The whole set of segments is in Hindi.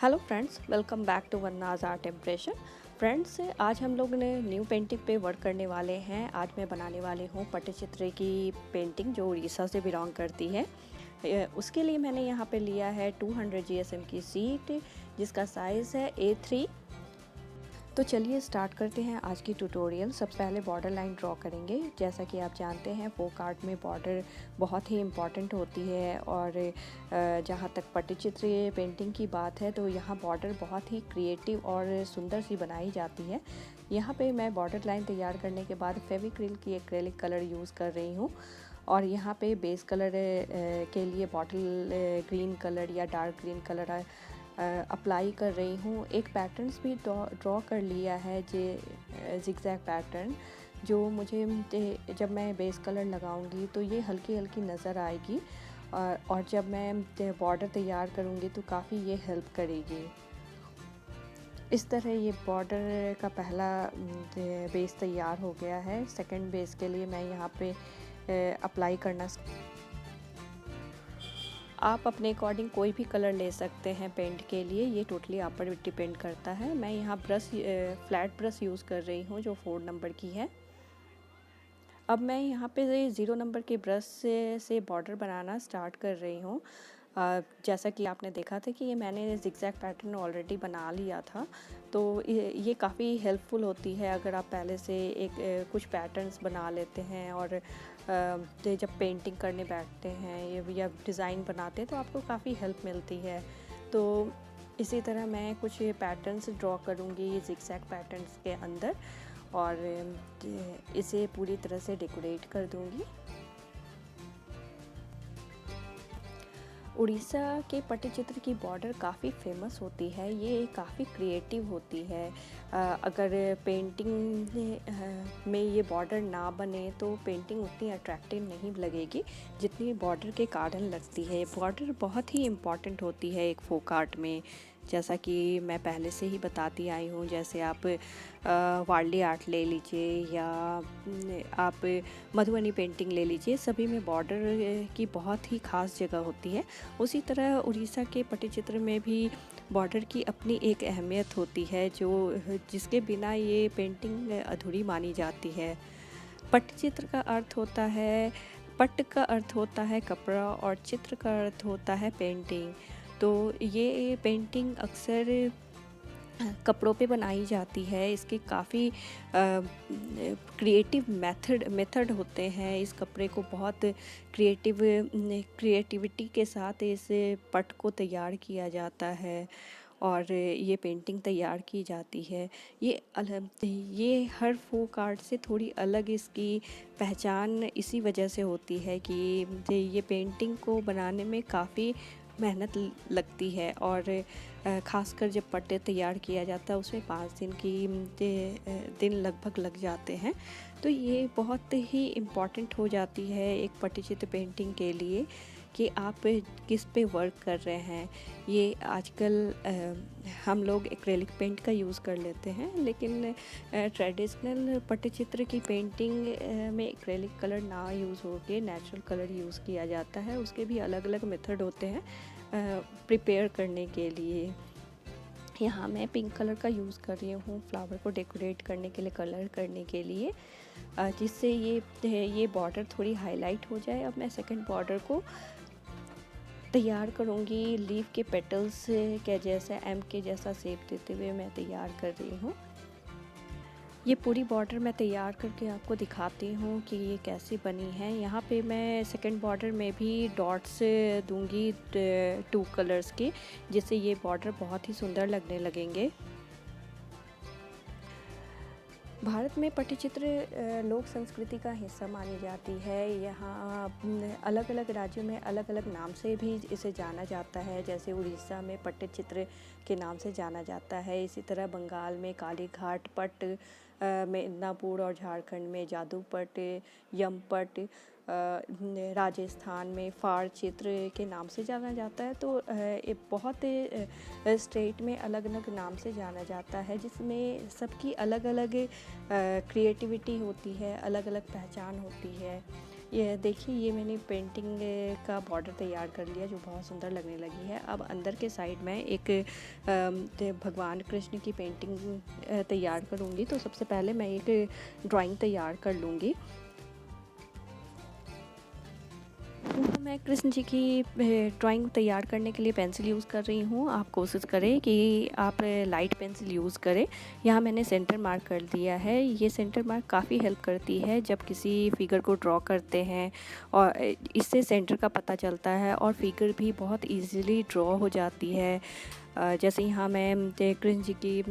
Hello friends, welcome back to Varna's art impression. Friends, आज हम लोग ने न्यू पेंटिंग पे वर्क करने वाले हैं। आज मैं बनाने वाली हूँ पट्टचित्र की पेंटिंग जो उड़ीसा से बिलोंग करती है। उसके लिए मैंने यहाँ पे लिया है 200 GSM की सीट जिसका साइज़ है A3। तो चलिए स्टार्ट करते हैं आज की ट्यूटोरियल। सबसे पहले बॉर्डर लाइन ड्रॉ करेंगे। जैसा कि आप जानते हैं फोक आर्ट में बॉर्डर बहुत ही इम्पॉर्टेंट होती है और जहाँ तक पट्टचित्र पेंटिंग की बात है तो यहाँ बॉर्डर बहुत ही क्रिएटिव और सुंदर सी बनाई जाती है। यहाँ पे मैं बॉर्डर लाइन तैयार करने के बाद फेविक्रिल की एक्रेलिक कलर यूज़ कर रही हूँ और यहाँ पे बेस कलर के लिए बॉटल ग्रीन कलर या डार्क ग्रीन कलर अप्लाई कर रही हूँ। एक पैटर्न्स भी ड्रॉ कर लिया है जिगजैग पैटर्न, जो मुझे जब मैं बेस कलर लगाऊंगी तो ये हल्की हल्की नज़र आएगी और जब मैं बॉर्डर तैयार करूँगी तो काफ़ी ये हेल्प करेगी। इस तरह ये बॉर्डर का पहला बेस तैयार हो गया है। सेकंड बेस के लिए मैं यहाँ पे अप्लाई करना, आप अपने अकॉर्डिंग कोई भी कलर ले सकते हैं पेंट के लिए, ये टोटली आप पर डिपेंड करता है। मैं यहाँ फ्लैट ब्रश यूज़ कर रही हूँ जो 4 नंबर की है। अब मैं यहाँ पे 0 नंबर के ब्रश से बॉर्डर बनाना स्टार्ट कर रही हूँ। जैसा कि आपने देखा था कि ये मैंने जिगजैग पैटर्न ऑलरेडी बना लिया था, तो ये काफ़ी हेल्पफुल होती है अगर आप पहले से कुछ पैटर्न्स बना लेते हैं और जब पेंटिंग करने बैठते हैं या डिज़ाइन बनाते हैं तो आपको काफ़ी हेल्प मिलती है। तो इसी तरह मैं कुछ पैटर्न्स ड्रॉ करूँगी जिगजैग पैटर्न्स के अंदर और इसे पूरी तरह से डेकोरेट कर दूँगी। उड़ीसा के पट्टचित्र की बॉर्डर काफ़ी फेमस होती है, ये काफ़ी क्रिएटिव होती है। अगर पेंटिंग में ये बॉर्डर ना बने तो पेंटिंग उतनी अट्रैक्टिव नहीं लगेगी जितनी बॉर्डर के कारण लगती है। बॉर्डर बहुत ही इम्पॉर्टेंट होती है एक फोक आर्ट में, जैसा कि मैं पहले से ही बताती आई हूँ। जैसे आप वारली आर्ट ले लीजिए या आप मधुबनी पेंटिंग ले लीजिए, सभी में बॉर्डर की बहुत ही ख़ास जगह होती है। उसी तरह उड़ीसा के पट्टचित्र में भी बॉर्डर की अपनी एक अहमियत होती है जिसके बिना ये पेंटिंग अधूरी मानी जाती है। पट्टचित्र का अर्थ होता है, पट्ट का अर्थ होता है कपड़ा और चित्र का अर्थ होता है पेंटिंग। तो ये पेंटिंग अक्सर कपड़ों पे बनाई जाती है। इसके काफ़ी क्रिएटिव मेथड होते हैं। इस कपड़े को बहुत क्रिएटिविटी के साथ इस पट को तैयार किया जाता है और ये पेंटिंग तैयार की जाती है। ये हर फोक आर्ट से थोड़ी अलग इसकी पहचान इसी वजह से होती है कि ये पेंटिंग को बनाने में काफ़ी मेहनत लगती है और ख़ासकर जब पट्टे तैयार किया जाता है उसमें 5 दिन लगभग लग जाते हैं। तो ये बहुत ही इम्पॉर्टेंट हो जाती है एक पट्टचित्र पेंटिंग के लिए कि आप किस पे वर्क कर रहे हैं। ये आजकल हम लोग एक्रेलिक पेंट का यूज़ कर लेते हैं, लेकिन ट्रेडिशनल पट्टचित्र की पेंटिंग में एक्रेलिक कलर ना यूज़ होके नेचुरल कलर यूज़ किया जाता है। उसके भी अलग अलग मेथड होते हैं प्रिपेयर करने के लिए। यहाँ मैं पिंक कलर का यूज़ कर रही हूँ फ्लावर को डेकोरेट करने के लिए, कलर करने के लिए, जिससे ये बॉर्डर थोड़ी हाईलाइट हो जाए। अब मैं सेकंड बॉर्डर को तैयार करूँगी लीफ के पेटल्स के जैसा, एम के जैसा शेप देते हुए मैं तैयार कर रही हूँ। ये पूरी बॉर्डर मैं तैयार करके आपको दिखाती हूँ कि ये कैसी बनी है। यहाँ पे मैं सेकंड बॉर्डर में भी डॉट्स दूंगी 2 कलर्स के, जिससे ये बॉर्डर बहुत ही सुंदर लगने लगेंगे। भारत में पट्टचित्र लोक संस्कृति का हिस्सा मानी जाती है। यहाँ अलग अलग राज्यों में अलग अलग नाम से भी इसे जाना जाता है। जैसे उड़ीसा में पट्टचित्र के नाम से जाना जाता है, इसी तरह बंगाल में कालीघाट पट्ट, मिदनापुर और झारखंड में जादू पट्ट, यम पट्ट, राजस्थान में फाड़ चित्र के नाम से जाना जाता है। तो बहुत स्टेट में अलग अलग नाम से जाना जाता है, जिसमें सबकी अलग अलग क्रिएटिविटी होती है, अलग अलग पहचान होती है। ये देखिए, ये मैंने पेंटिंग का बॉर्डर तैयार कर लिया जो बहुत सुंदर लगने लगी है। अब अंदर के साइड में एक भगवान कृष्ण की पेंटिंग तैयार करूँगी। तो सबसे पहले मैं एक ड्राइंग तैयार कर लूँगी। तो मैं कृष्ण जी की ड्राइंग तैयार करने के लिए पेंसिल यूज़ कर रही हूँ। आप कोशिश करें कि आप लाइट पेंसिल यूज़ करें। यहाँ मैंने सेंटर मार्क कर दिया है। ये सेंटर मार्क काफ़ी हेल्प करती है जब किसी फिगर को ड्रॉ करते हैं, और इससे सेंटर का पता चलता है और फिगर भी बहुत इजीली ड्रॉ हो जाती है। जैसे यहाँ मैं कृष्ण जी की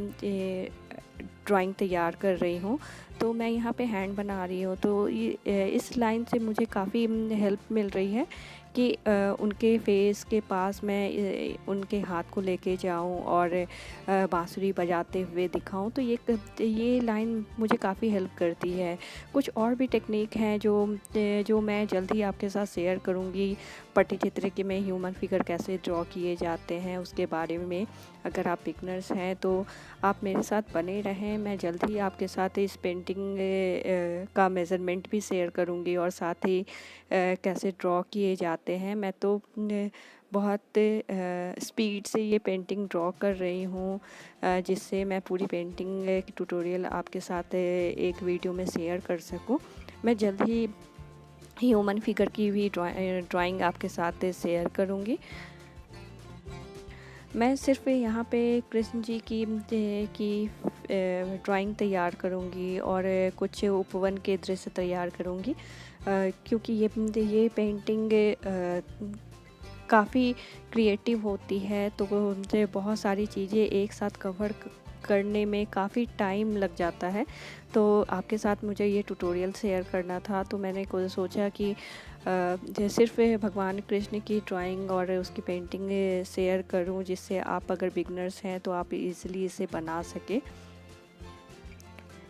ड्राइंग तैयार कर रही हूँ, तो मैं यहाँ पे हैंड बना रही हूँ। तो ये इस लाइन से मुझे काफ़ी हेल्प मिल रही है कि उनके फेस के पास मैं उनके हाथ को लेके जाऊँ और बांसुरी बजाते हुए दिखाऊँ। तो ये लाइन मुझे काफ़ी हेल्प करती है। कुछ और भी टेक्निक हैं जो मैं जल्द ही आपके साथ शेयर करूँगी। पट्टचित्र के में ह्यूमन फिगर कैसे ड्रॉ किए जाते हैं उसके बारे में। अगर आप बिगनर्स हैं तो आप मेरे साथ बने रहें। मैं जल्द ही आपके साथ इस पेंटिंग का मेज़रमेंट भी शेयर करूँगी, और साथ ही कैसे ड्रॉ किए जाते हैं। मैं तो बहुत स्पीड से ये पेंटिंग ड्रॉ कर रही हूँ, जिससे मैं पूरी पेंटिंग की ट्यूटोरियल आपके साथ एक वीडियो में शेयर कर सकूँ। मैं जल्द ही ह्यूमन फिगर की भी ड्राइंग आपके साथ शेयर करूँगी। मैं सिर्फ यहाँ पे कृष्ण जी की ड्राइंग तैयार करूँगी और कुछ उपवन के दृश्य तैयार करूँगी, क्योंकि ये पेंटिंग काफ़ी क्रिएटिव होती है। तो मुझे बहुत सारी चीज़ें एक साथ कवर करने में काफ़ी टाइम लग जाता है। तो आपके साथ मुझे ये ट्यूटोरियल शेयर करना था, तो मैंने सोचा कि सिर्फ भगवान कृष्ण की ड्राइंग और उसकी पेंटिंग शेयर करूं, जिससे आप अगर बिगनर्स हैं तो आप इजीली इसे बना सकें।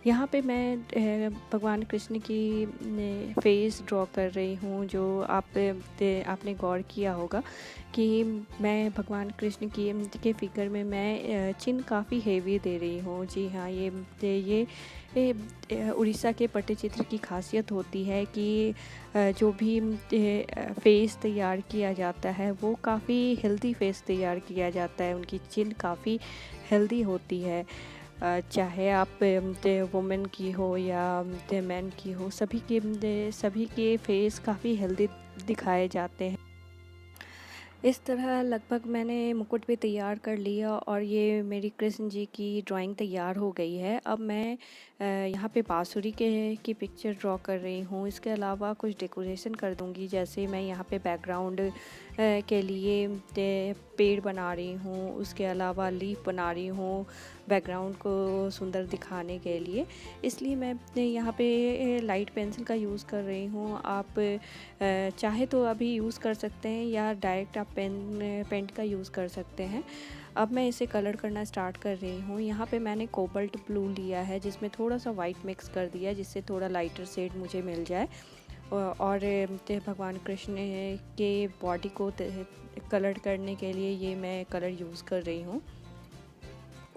यहाँ पे मैं भगवान कृष्ण की फेस ड्रॉ कर रही हूँ। जो आपने गौर किया होगा कि मैं भगवान कृष्ण की के फिगर में मैं चिन्ह काफ़ी हेवी दे रही हूँ। जी हाँ, ये उड़ीसा के पट्टचित्र की खासियत होती है कि जो भी फेस तैयार किया जाता है वो काफ़ी हेल्दी फेस तैयार किया जाता है। उनकी चिन्ह काफ़ी हेल्दी होती है। चाहे आप वुमेन की हो या मैन की हो, सभी के फेस काफ़ी हेल्दी दिखाए जाते हैं। इस तरह लगभग मैंने मुकुट भी तैयार कर लिया और ये मेरी कृष्ण जी की ड्राइंग तैयार हो गई है। अब मैं यहाँ पे बांसुरी की पिक्चर ड्रॉ कर रही हूँ। इसके अलावा कुछ डेकोरेशन कर दूँगी, जैसे मैं यहाँ पे बैकग्राउंड के लिए पेड़ बना रही हूँ। उसके अलावा लीफ बना रही हूँ बैकग्राउंड को सुंदर दिखाने के लिए। इसलिए मैं यहाँ पे लाइट पेंसिल का यूज़ कर रही हूँ। आप चाहे तो अभी यूज़ कर सकते हैं या डायरेक्ट आप पेंट का यूज़ कर सकते हैं। अब मैं इसे कलर करना स्टार्ट कर रही हूँ। यहाँ पे मैंने कोबाल्ट ब्लू लिया है, जिसमें थोड़ा सा वाइट मिक्स कर दिया, जिससे थोड़ा लाइटर शेड मुझे मिल जाए। और भगवान कृष्ण के बॉडी को कलर करने के लिए ये मैं कलर यूज़ कर रही हूँ।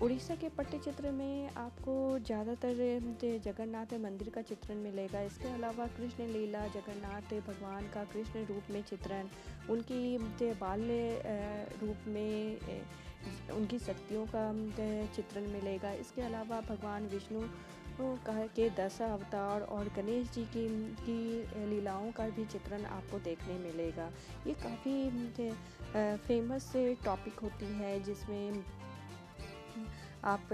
उड़ीसा के पट्टचित्र में आपको ज़्यादातर जगन्नाथ मंदिर का चित्रण मिलेगा। इसके अलावा कृष्ण लीला, जगन्नाथ भगवान का कृष्ण रूप में चित्रण, उनकी बाल्य रूप में उनकी शक्तियों का चित्रण मिलेगा। इसके अलावा भगवान विष्णु के 10 अवतार और गणेश जी की लीलाओं का भी चित्रण आपको देखने मिलेगा। ये काफ़ी फेमस टॉपिक होती है, जिसमें आप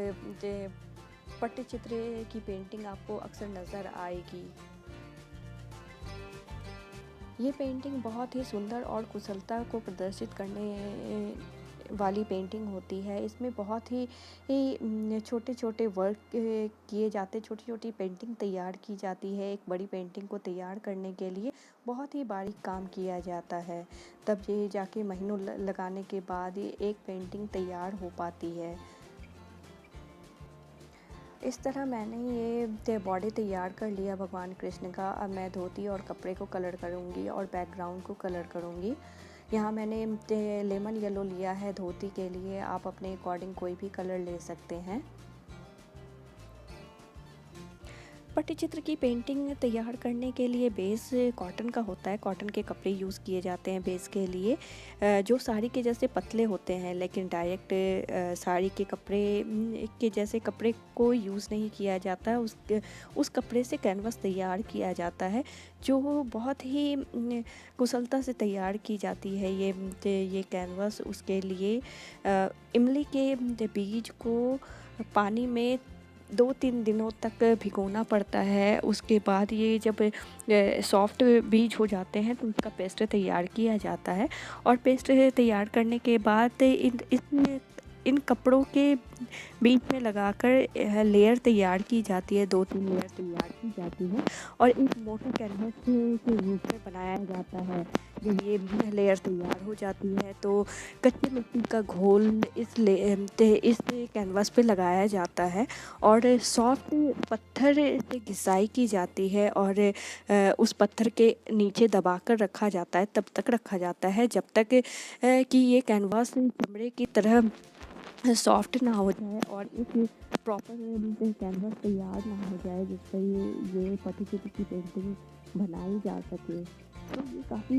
पट्टचित्र की पेंटिंग आपको अक्सर नज़र आएगी। ये पेंटिंग बहुत ही सुंदर और कुशलता को प्रदर्शित करने वाली पेंटिंग होती है। इसमें बहुत ही छोटे छोटे वर्क किए जाते, छोटी छोटी पेंटिंग तैयार की जाती है। एक बड़ी पेंटिंग को तैयार करने के लिए बहुत ही बारीक काम किया जाता है, तब ये जाके महीनों लगाने के बाद ये एक पेंटिंग तैयार हो पाती है। इस तरह मैंने ये बॉडी तैयार कर लिया भगवान कृष्ण का। अब मैं धोती और कपड़े को कलर करूँगी और बैकग्राउंड को कलर करूँगी। यहाँ मैंने लेमन येलो लिया है धोती के लिए। आप अपने अकॉर्डिंग कोई भी कलर ले सकते हैं। पट्टचित्र की पेंटिंग तैयार करने के लिए बेस कॉटन का होता है। कॉटन के कपड़े यूज़ किए जाते हैं बेस के लिए, जो साड़ी के जैसे पतले होते हैं, लेकिन डायरेक्ट साड़ी के कपड़े के जैसे कपड़े को यूज़ नहीं किया जाता। उस कपड़े से कैनवस तैयार किया जाता है, जो बहुत ही कुशलता से तैयार की जाती है। ये कैनवस उसके लिए इमली के बीज को पानी में 2-3 दिनों तक भिगोना पड़ता है। उसके बाद ये जब सॉफ्ट बीज हो जाते हैं तो उसका पेस्ट तैयार किया जाता है। और पेस्ट तैयार करने के बाद इन कपड़ों के बीच में लगाकर लेयर तैयार की जाती है, 2-3 लेयर तैयार की जाती है और एक मोटा कैनवस के रूप में बनाया जाता है। जब ये लेयर तैयार हो जाती है तो कच्ची मिट्टी का घोल इस कैनवस पे लगाया जाता है और सॉफ्ट पत्थर से घिसाई की जाती है और उस पत्थर के नीचे दबाकर रखा जाता है। तब तक रखा जाता है जब तक कि ये कैनवास चमड़े की तरह सॉफ्ट ना हो जाए और एक प्रॉपर कैनवास तैयार ना हो जाए जिस पर ये पट्टचित्र की पेंटिंग बनाई जा सके। तो ये काफ़ी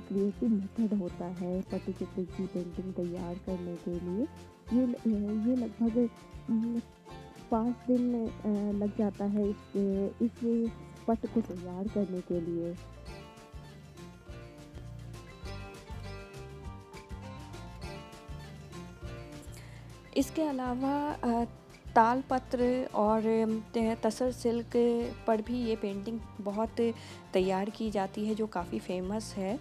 क्रिएटिव मेथड होता है पट्टचित्र की पेंटिंग तैयार करने के लिए। ये लगभग 5 दिन लग जाता है इस पट को तैयार करने के लिए। इसके अलावा तालपत्र और तसर सिल्क पर भी ये पेंटिंग बहुत तैयार की जाती है, जो काफ़ी फेमस है।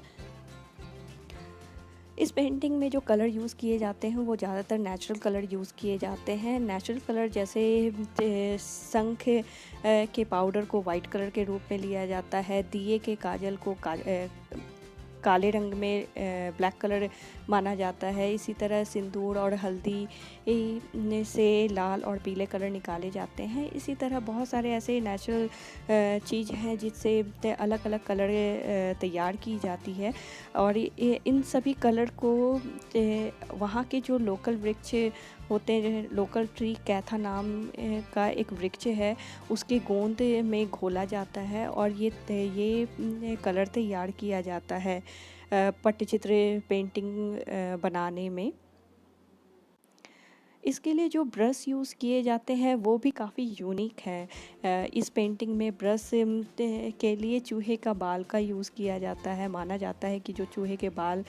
इस पेंटिंग में जो कलर यूज़ किए जाते हैं वो ज़्यादातर नेचुरल कलर यूज़ किए जाते हैं। नेचुरल कलर जैसे शंख के पाउडर को वाइट कलर के रूप में लिया जाता है। दिए के काजल को काले रंग में ब्लैक कलर माना जाता है। इसी तरह सिंदूर और हल्दी से लाल और पीले कलर निकाले जाते हैं। इसी तरह बहुत सारे ऐसे नेचुरल चीज़ हैं जिससे अलग अलग कलर तैयार की जाती है और इन सभी कलर को वहाँ के जो लोकल वृक्ष होते हैं, लोकल ट्री कैथा नाम का एक वृक्ष है, उसके गोंद में घोला जाता है और ये कलर तैयार किया जाता है पट्टचित्र पेंटिंग बनाने में। इसके लिए जो ब्रश यूज़ किए जाते हैं वो भी काफ़ी यूनिक है। इस पेंटिंग में ब्रश के लिए चूहे का बाल का यूज़ किया जाता है। माना जाता है कि जो चूहे के बाल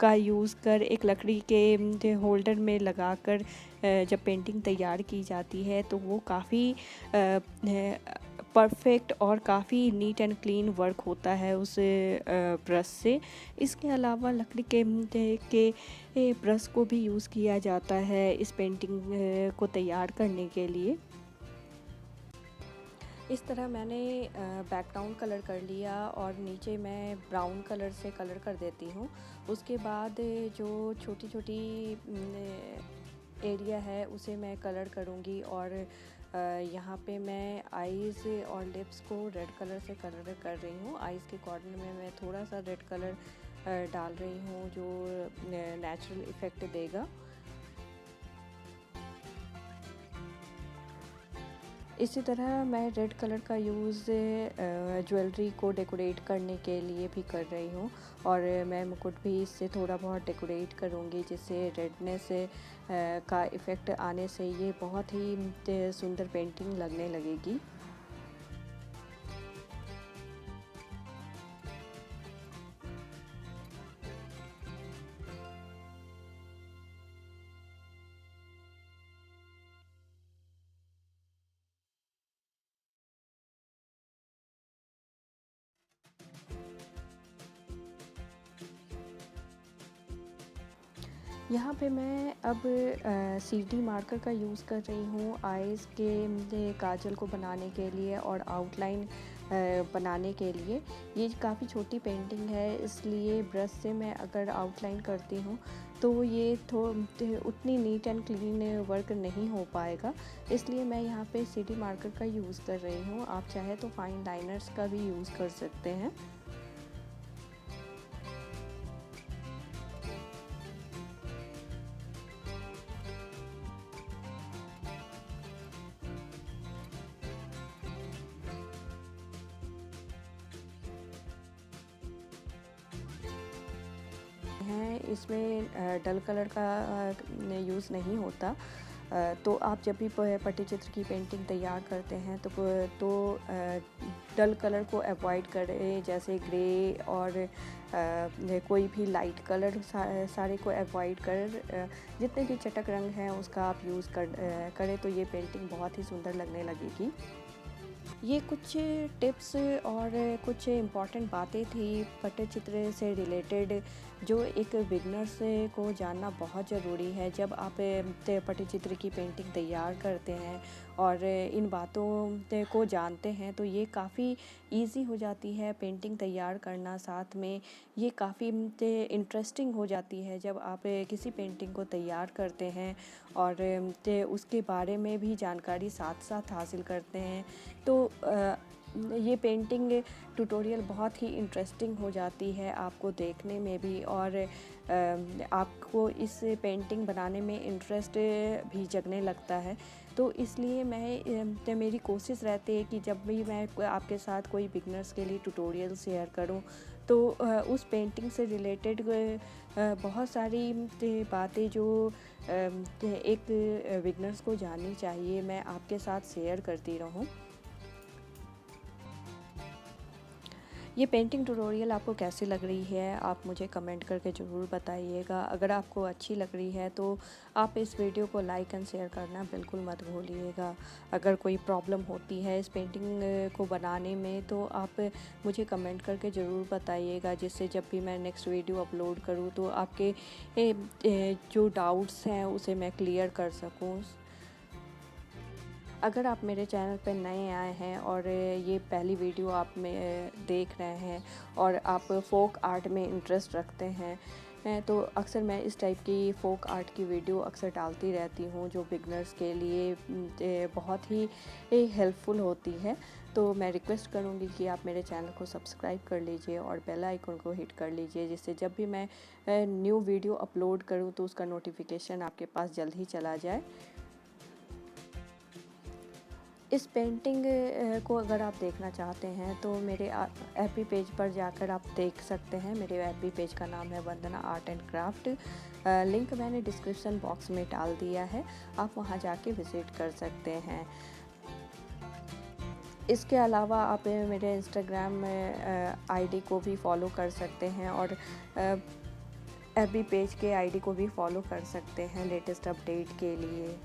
का यूज़ कर एक लकड़ी के होल्डर में लगाकर जब पेंटिंग तैयार की जाती है तो वो काफ़ी परफेक्ट और काफ़ी नीट एंड क्लीन वर्क होता है उस ब्रश से। इसके अलावा लकड़ी के ब्रश को भी यूज़ किया जाता है इस पेंटिंग को तैयार करने के लिए। इस तरह मैंने बैकग्राउंड कलर कर लिया और नीचे मैं ब्राउन कलर से कलर कर देती हूँ। उसके बाद जो छोटी छोटी एरिया है उसे मैं कलर करूँगी और यहाँ पे मैं आईज़ और लिप्स को रेड कलर से कलर कर रही हूँ। आईज़ के कॉर्नर में मैं थोड़ा सा रेड कलर डाल रही हूँ जो नेचुरल इफ़ेक्ट देगा। इसी तरह मैं रेड कलर का यूज़ ज्वेलरी को डेकोरेट करने के लिए भी कर रही हूँ और मैं मुकुट भी इससे थोड़ा बहुत डेकोरेट करूँगी जिससे रेडनेस का इफ़ेक्ट आने से ये बहुत ही सुंदर पेंटिंग लगने लगेगी। यहाँ पे मैं अब CD मार्कर का यूज़ कर रही हूँ आईज़ के काजल को बनाने के लिए और आउटलाइन बनाने के लिए। ये काफ़ी छोटी पेंटिंग है इसलिए ब्रश से मैं अगर आउटलाइन करती हूँ तो ये उतनी नीट एंड क्लीन वर्क नहीं हो पाएगा, इसलिए मैं यहाँ पे CD मार्कर का यूज़ कर रही हूँ। आप चाहे तो फाइन लाइनर्स का भी यूज़ कर सकते हैं। इसमें डल कलर का यूज़ नहीं होता। तो आप जब भी पट्टी चित्र की पेंटिंग तैयार करते हैं तो डल कलर को अवॉइड करें, जैसे ग्रे और कोई भी लाइट कलर सारे को अवॉइड कर जितने भी चटक रंग हैं उसका आप यूज़ करें तो ये पेंटिंग बहुत ही सुंदर लगने लगेगी। ये कुछ टिप्स और कुछ इम्पॉर्टेंट बातें थी पट्टचित्र से रिलेटेड, जो एक बिगनर्स को जानना बहुत ज़रूरी है जब आप पट्टचित्र की पेंटिंग तैयार करते हैं और इन बातों को जानते हैं तो ये काफ़ी इजी हो जाती है पेंटिंग तैयार करना। साथ में ये काफ़ी इंटरेस्टिंग हो जाती है जब आप किसी पेंटिंग को तैयार करते हैं और उसके बारे में भी जानकारी साथ साथ हासिल करते हैं। तो ये पेंटिंग ट्यूटोरियल बहुत ही इंटरेस्टिंग हो जाती है आपको देखने में भी, और आपको इस पेंटिंग बनाने में इंटरेस्ट भी जगने लगता है। तो इसलिए मेरी कोशिश रहती है कि जब भी मैं आपके साथ कोई बिगनर्स के लिए ट्यूटोरियल शेयर करूं तो उस पेंटिंग से रिलेटेड बहुत सारी बातें जो एक बिगनर्स को जाननी चाहिए मैं आपके साथ शेयर करती रहूं। ये पेंटिंग ट्यूटोरियल आपको कैसी लग रही है आप मुझे कमेंट करके ज़रूर बताइएगा। अगर आपको अच्छी लग रही है तो आप इस वीडियो को लाइक एंड शेयर करना बिल्कुल मत भूलिएगा। अगर कोई प्रॉब्लम होती है इस पेंटिंग को बनाने में तो आप मुझे कमेंट करके ज़रूर बताइएगा, जिससे जब भी मैं नेक्स्ट वीडियो अपलोड करूँ तो आपके जो डाउट्स हैं उसे मैं क्लियर कर सकूँ। अगर आप मेरे चैनल पर नए आए हैं और ये पहली वीडियो आप में देख रहे हैं और आप फोक आर्ट में इंटरेस्ट रखते हैं तो अक्सर मैं इस टाइप की फोक आर्ट की वीडियो अक्सर डालती रहती हूँ जो बिगनर्स के लिए बहुत ही हेल्पफुल होती है। तो मैं रिक्वेस्ट करूँगी कि आप मेरे चैनल को सब्सक्राइब कर लीजिए और बेल आइकन को हिट कर लीजिए, जिससे जब भी मैं न्यू वीडियो अपलोड करूँ तो उसका नोटिफिकेशन आपके पास जल्द ही चला जाए। इस पेंटिंग को अगर आप देखना चाहते हैं तो मेरे एफबी पेज पर जाकर आप देख सकते हैं। मेरे एफबी पेज का नाम है वंदना आर्ट एंड क्राफ्ट। लिंक मैंने डिस्क्रिप्शन बॉक्स में डाल दिया है, आप वहां जाके विज़िट कर सकते हैं। इसके अलावा आप मेरे इंस्टाग्राम आईडी को भी फॉलो कर सकते हैं और एफबी पेज के आईडी को भी फॉलो कर सकते हैं लेटेस्ट अपडेट के लिए।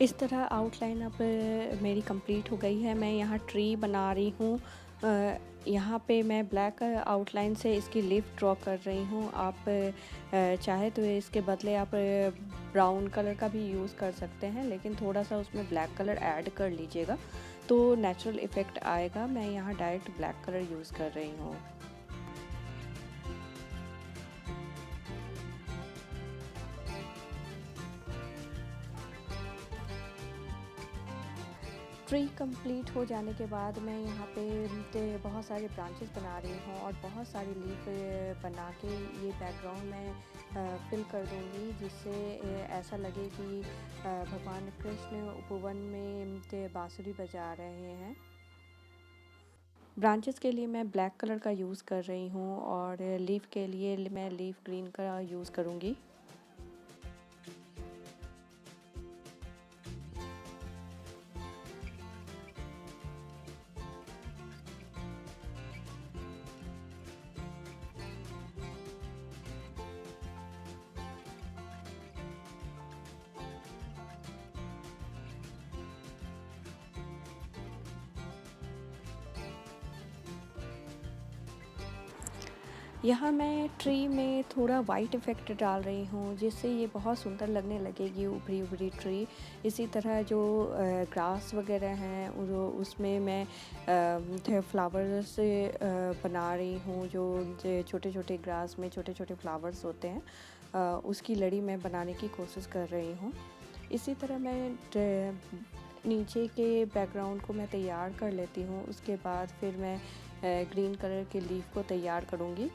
इस तरह आउटलाइन अब मेरी कंप्लीट हो गई है। मैं यहाँ ट्री बना रही हूँ। यहाँ पे मैं ब्लैक आउटलाइन से इसकी लीफ ड्रॉ कर रही हूँ। आप चाहे तो इसके बदले आप ब्राउन कलर का भी यूज़ कर सकते हैं, लेकिन थोड़ा सा उसमें ब्लैक कलर ऐड कर लीजिएगा तो नेचुरल इफ़ेक्ट आएगा। मैं यहाँ डायरेक्ट ब्लैक कलर यूज़ कर रही हूँ। ट्री कंप्लीट हो जाने के बाद मैं यहाँ पे बहुत सारे ब्रांचेस बना रही हूँ और बहुत सारी लीफ बना के ये बैकग्राउंड में फिल कर दूँगी, जिससे ऐसा लगे कि भगवान कृष्ण उपवन में बांसुरी बजा रहे हैं। ब्रांचेस के लिए मैं ब्लैक कलर का यूज़ कर रही हूँ और लीफ के लिए मैं लीफ ग्रीन का यूज़ करूँगी। यहाँ मैं ट्री में थोड़ा वाइट इफ़ेक्ट डाल रही हूँ, जिससे ये बहुत सुंदर लगने लगेगी उभरी उभरी ट्री। इसी तरह जो ग्रास वगैरह हैं उसमें मैं फ्लावर से बना रही हूँ। जो छोटे छोटे ग्रास में छोटे छोटे फ्लावर्स होते हैं उसकी लड़ी मैं बनाने की कोशिश कर रही हूँ। इसी तरह मैं नीचे के बैकग्राउंड को मैं तैयार कर लेती हूँ। उसके बाद फिर मैं ग्रीन कलर के लीफ को तैयार करूँगी।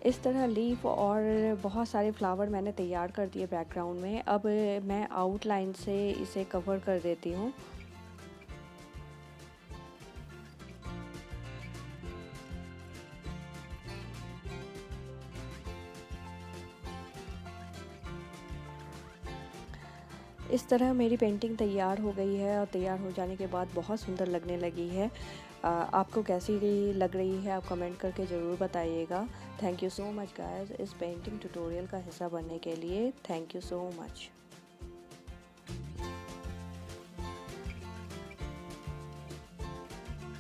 इस तरह लीफ और बहुत सारे फ्लावर मैंने तैयार कर दिए बैकग्राउंड में। अब मैं आउटलाइन से इसे कवर कर देती हूँ। इस तरह मेरी पेंटिंग तैयार हो गई है और तैयार हो जाने के बाद बहुत सुंदर लगने लगी है। आपको कैसी लग रही है आप कमेंट करके ज़रूर बताइएगा। Thank you so much guys इस पेंटिंग ट्यूटोरियल का हिस्सा बनने के लिए। Thank you so much.